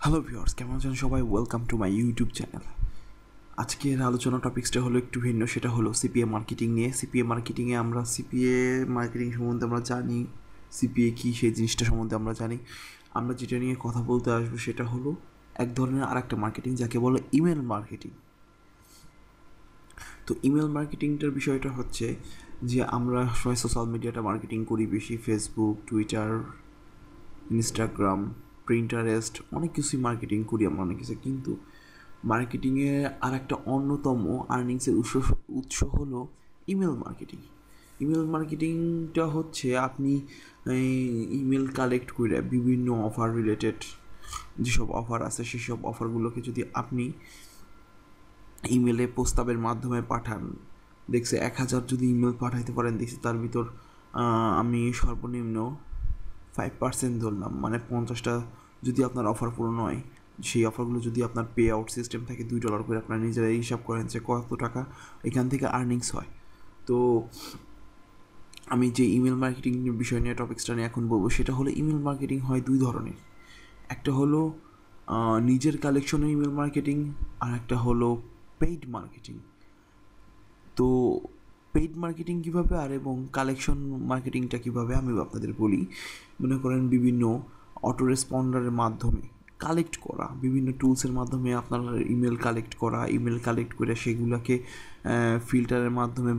Hello viewers, কেমন আছেন সবাই? Welcome to my YouTube channel. আজকের আলোচনা টপিক্সটা হলো একটু ভিন্ন, সেটা হলো সিপিএ মার্কেটিং নিয়ে। সিপিএ মার্কেটিংয়ে আমরা সিপিএ মার্কেটিং সম্বন্ধে আমরা জানি, সিপিএ কী সেই জিনিসটা সম্বন্ধে আমরা জানি। আমরা যেটা নিয়ে কথা বলতে আসবো সেটা হলো এক ধরনের আরেকটা মার্কেটিং, যাকে বলে ইমেল মার্কেটিং। তো ইমেল মার্কেটিংটার বিষয়টা হচ্ছে যে আমরা সবাই সোশ্যাল মিডিয়াটা মার্কেটিং করি বেশি, ফেসবুক, টুইটার, ইনস্টাগ্রাম, প্রিন্টারেস্ট, অনেক কিছুই মার্কেটিং করি আমরা অনেক কিছু। কিন্তু মার্কেটিংয়ে আর একটা অন্যতম আর্নিংসের উৎস হলো ইমেল মার্কেটিং। ইমেল মার্কেটিংটা হচ্ছে আপনি ইমেল কালেক্ট করে বিভিন্ন অফার রিলেটেড যেসব অফার আছে সেসব অফারগুলোকে যদি আপনি ইমেলে প্রস্তাবের মাধ্যমে পাঠান, দেখছে 1000 যদি ইমেল পাঠাইতে পারেন, দেখছি তার ভিতর আমি সর্বনিম্ন 5% ধরলাম, মানে 50টা যদি আপনার অফার পূরণ হয়, সেই অফারগুলো যদি আপনার পে আউট সিস্টেম থাকে $2 করে, আপনার নিজেরাই হিসাব করেন যে কত টাকা এখান থেকে আর্নিংস হয়। তো আমি যে ইমেল মার্কেটিং বিষয় নিয়ে টপিক্সটা নিয়ে এখন বলবো সেটা হলো ইমেল মার্কেটিং হয় দুই ধরনের। একটা হলো নিজের কালেকশনের ইমেল মার্কেটিং, আর একটা হলো পেইড মার্কেটিং। তো পেইড মার্কেটিং কীভাবে আর এবং কালেকশন মার্কেটিংটা কীভাবে আমি আপনাদের বলি। মনে করেন বিভিন্ন অটো রেসপন্ডারের মাধ্যমে কালেক্ট করা, বিভিন্ন টুলসের মাধ্যমে আপনার ইমেল কালেক্ট করা, ইমেল কালেক্ট করে সেগুলোকে ফিল্টারের মাধ্যমে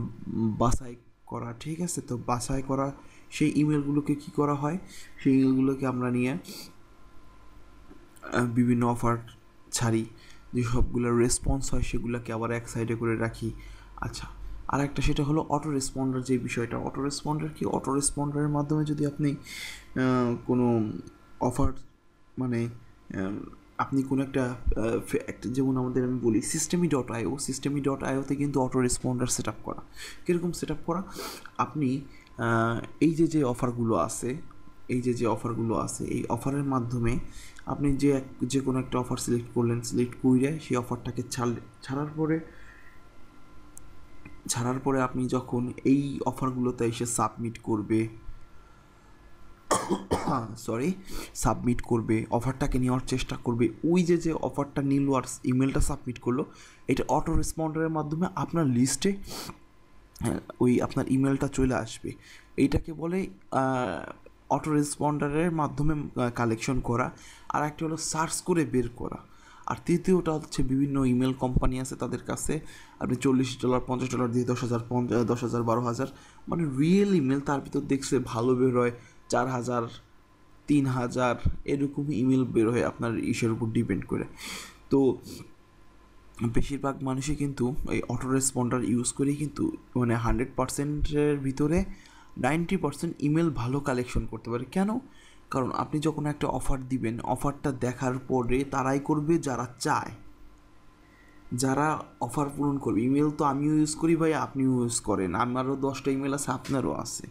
বাছাই করা, ঠিক আছে? তো বাছাই করা সেই ইমেলগুলোকে কী করা হয়, সেই ইমেলগুলোকে আমরা নিয়ে বিভিন্ন অফার ছাড়ি, যে সবগুলো রেসপন্স হয় সেগুলোকে আবার এক সাইডে করে রাখি। আচ্ছা, আর একটা সেটা হলো অটো রেসপন্ডার। যে বিষয়টা অটো রেসপন্ডার কি, অটো রেসপন্ডারের মাধ্যমে যদি আপনি কোনো অফার, মানে আপনি কোনো একটা যেমন আমাদের আমি বলি সিস্টেমি.ioতে কিন্তু অটো রেসপন্ডার সেট আপ করা। কীরকম সেট আপ করা? আপনি এই যে অফারগুলো আছে, যে অফারগুলো আছে, এই অফারের মাধ্যমে আপনি যে কোনো একটা অফার সিলেক্ট করলেন, সিলেক্ট করে সেই অফারটাকে ছাড়ার পরে আপনি যখন এই অফারগুলোতে এসে সাবমিট করবে, অফারটাকে নেওয়ার চেষ্টা করবে, ওই যে অফারটা নিল আর ইমেলটা সাবমিট করলো, এটা অটো রেসপন্ডারের মাধ্যমে আপনার লিস্টে ওই আপনার ইমেলটা চলে আসবে। এইটাকে বলে অটো রেসপন্ডারের মাধ্যমে কালেকশন করা। আর একটা হলো সার্চ করে বের করা। আর তৃতীয়টা হচ্ছে বিভিন্ন ইমেল কোম্পানি আছে, তাদের কাছে আপনি $40, $50 দিয়ে 10,000, 10,000, 12,000, মানে রিয়েল ইমেল, তার ভিতর দেখছে ভালো বের হয় 4,000, 3,000, এরকম ইমেল বের হয় আপনার ইসের উপর ডিপেন্ড করে। তো বেশিরভাগ মানুষই কিন্তু এই অটো রেসপন্ডার ইউজ করেই কিন্তু মানে 100%-এর ভিতরে 90% ইমেল ভালো কালেকশন করতে পারে। কেন? কারণ আপনি যখন একটা অফার দিবেন, অফারটা দেখার পরে তারাই করবে যারা চায়, যারা অফার পূরণ করবে। ইমেল তো আমিও ইউজ করি ভাই, আপনিও ইউজ করেন, আমারও 10টা ইমেল আছে, আপনারও আছে।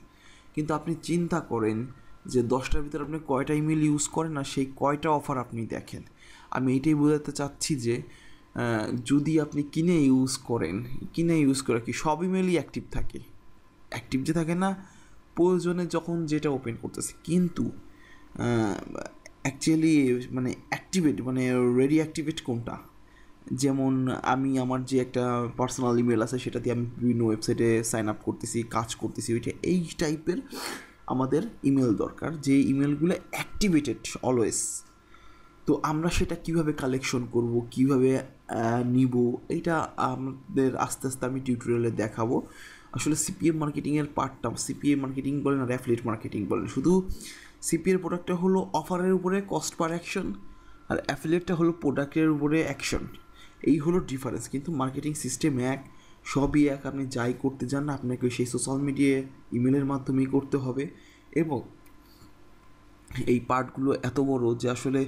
কিন্তু আপনি চিন্তা করেন যে 10টার ভিতরে আপনি কয়টা ইমেল ইউজ করেন আর সেই কয়টা অফার আপনি দেখেন। আমি এটাই বোঝাতে চাচ্ছি যে যদি আপনি কিনে ইউজ করে কি সব ইমেলই অ্যাক্টিভ যে থাকে না, প্রয়োজনে যখন যেটা ওপেন করতেছে, কিন্তু অ্যাকচুয়ালি মানে রেডি অ্যাক্টিভেট কোনটা? যেমন আমি আমার যে একটা পার্সোনাল ইমেল আছে সেটা দিয়ে আমি বিভিন্ন ওয়েবসাইটে সাইন আপ করতেছি, কাজ করতেছি, ওইটা এই টাইপের আমাদের ইমেল দরকার, যে ইমেলগুলো অ্যাক্টিভেটেড অলওয়েজ। তো আমরা সেটা কিভাবে কালেকশন করব, কিভাবে নিব, এইটা আমাদের আস্তে আস্তে আমি টিউটোরিয়ালে দেখাবো। আসলে সিপিএম মার্কেটিংয়ের পার্টটা, সিপিএ মার্কেটিং বলেন আর অ্যাফিলিয়েট মার্কেটিং বলেন, শুধু সিপিএর প্রোডাক্টটা হলো অফারের উপরে কস্ট পার অ্যাকশন, আর অ্যাফিলিয়েটটা হলো প্রোডাক্টের উপরে অ্যাকশন। এই হলো ডিফারেন্স, কিন্তু মার্কেটিং সিস্টেম এক, সবই এক। আপনি যাই করতে যান না, আপনাকে সেই সোশ্যাল মিডিয়ায় ইমেলের মাধ্যমেই করতে হবে। এবং এই পার্টগুলো এত বড় যে আসলে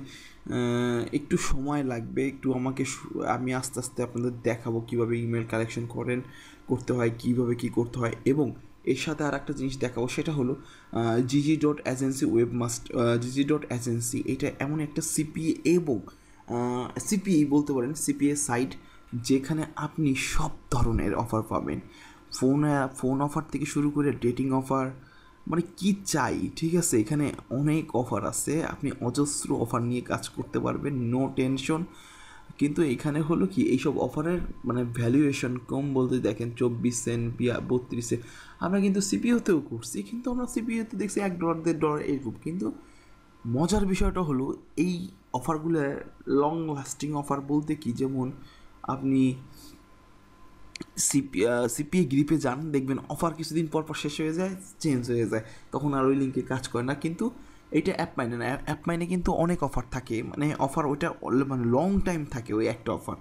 একটু সময় লাগবে, একটু আমি আস্তে আস্তে আপনাদের দেখাবো কীভাবে ইমেল কালেকশন করতে হয়, কীভাবে কী করতে হয়। এবং এর সাথে আর একটা জিনিস দেখাবো, সেটা হলো gg.agency gg.agency। এটা এমন একটা সিপিএ এবং সিপিএ বলতে পারেন, সিপিএ সাইট, যেখানে আপনি সব ধরনের অফার পাবেন। ফোন অফার থেকে শুরু করে ডেটিং অফার, মানে কি চাই, ঠিক আছে? এখানে অনেক অফার আছে, আপনি অজস্র অফার নিয়ে কাজ করতে পারবেন, নো টেনশন। কিন্তু এখানে হলো কি, এইসব অফারের মানে ভ্যালুয়েশন কম বলতে দেখেন 24 সেন্ট 32 সেন্ট। আমরা কিন্তু সিপিইউতেও করছি, কিন্তু আমরা সিপিইউতে দেখছি $1 $1.5 এরকম। কিন্তু মজার বিষয়টা হলো এই অফারগুলো লং লাস্টিং অফার বলতে কি, যেমন আপনি সিপিএ গ্রিপে যান, দেখবেন অফার কিছুদিন পর পর শেষ হয়ে যায়, চেঞ্জ হয়ে যায়, তখন আর ওই লিঙ্কে কাজ করে না। কিন্তু এটা অ্যাপ মাইনে না, অ্যাপ মাইনে কিন্তু অনেক অফার থাকে, মানে অফার ওইটা মানে লং টাইম থাকে ওই একটা অফার।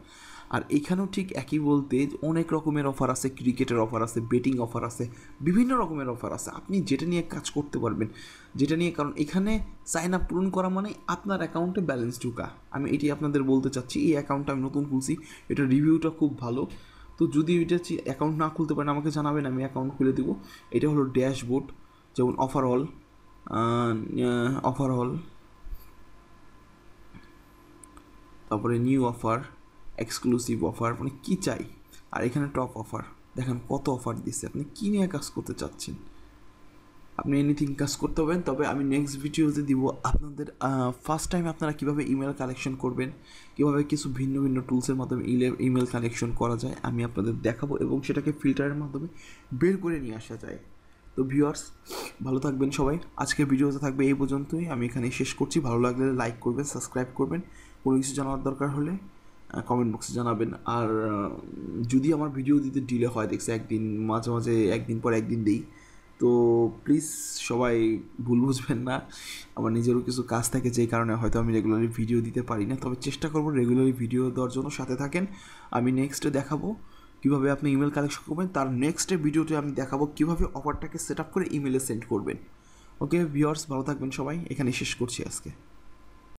আর এখানেও ঠিক একই বলতে অনেক রকমের অফার আছে, ক্রিকেটের অফার আছে, বেটিং অফার আছে, বিভিন্ন রকমের অফার আছে, আপনি যেটা নিয়ে কাজ করতে পারবেন, যেটা নিয়ে। কারণ এখানে সাইন আপ পূরণ করা মানে আপনার অ্যাকাউন্টে ব্যালেন্স ঢোকা। আমি এটি আপনাদের বলতে চাচ্ছি, এই অ্যাকাউন্টটা আমি নতুন খুলছি, এটা রিভিউটা খুব ভালো। তো যদি এটা অ্যাকাউন্ট না খুলতে পারেন আমাকে জানাবেন, আমি অ্যাকাউন্ট খুলে দেবো। এটা হলো ড্যাশবোর্ড, যেমন ওভারঅল, তারপরে নিউ অফার, এক্সক্লুসিভ অফার, মানে কী চাই। আর এখানে টপ অফার, দেখেন কত অফার দিচ্ছে, আপনি কী নিয়ে কাজ করতে চাচ্ছেন, আপনি এনিথিং কাজ করতে পারবেন। তবে আমি নেক্সট ভিডিওতে দিব আপনাদের ফার্স্ট টাইম আপনারা কীভাবে ইমেল কালেকশন করবেন, কীভাবে কিছু ভিন্ন ভিন্ন টুলসের মাধ্যমে ইমেল কালেকশন করা যায় আমি আপনাদের দেখাবো, এবং সেটাকে ফিল্টারের মাধ্যমে বের করে নিয়ে আসা যায়। তো ভিউয়ার্স, ভালো থাকবেন সবাই, আজকের ভিডিওতে থাকবে এই পর্যন্তই, আমি এখানে শেষ করছি। ভালো লাগলে লাইক করবেন, সাবস্ক্রাইব করবেন, কোনো কিছু জানার দরকার হলে কমেন্ট বক্সে জানাবেন। আর যদি আমার ভিডিও দিতে ডিলে হয়, দেখছি একদিন মাঝে মাঝে একদিন পর একদিন দিই, তো প্লিজ সবাই ভুল বুঝবেন না, আমার নিজেরও কিছু কাজ থাকে যেই কারণে হয়তো আমি রেগুলারলি ভিডিও দিতে পারি না। তবে চেষ্টা করবো রেগুলারলি ভিডিও দেওয়ার জন্য, সাথে থাকেন। আমি নেক্সটে দেখাবো কীভাবে আপনি ইমেল কালেকশন করবেন, তার নেক্সটে ভিডিওতে আমি দেখাবো কীভাবে অফারটাকে সেট আপ করে ইমেলে সেন্ড করবেন। ওকে ভিউয়ার্স, ভালো থাকবেন সবাই, এখানে শেষ করছি আজকে।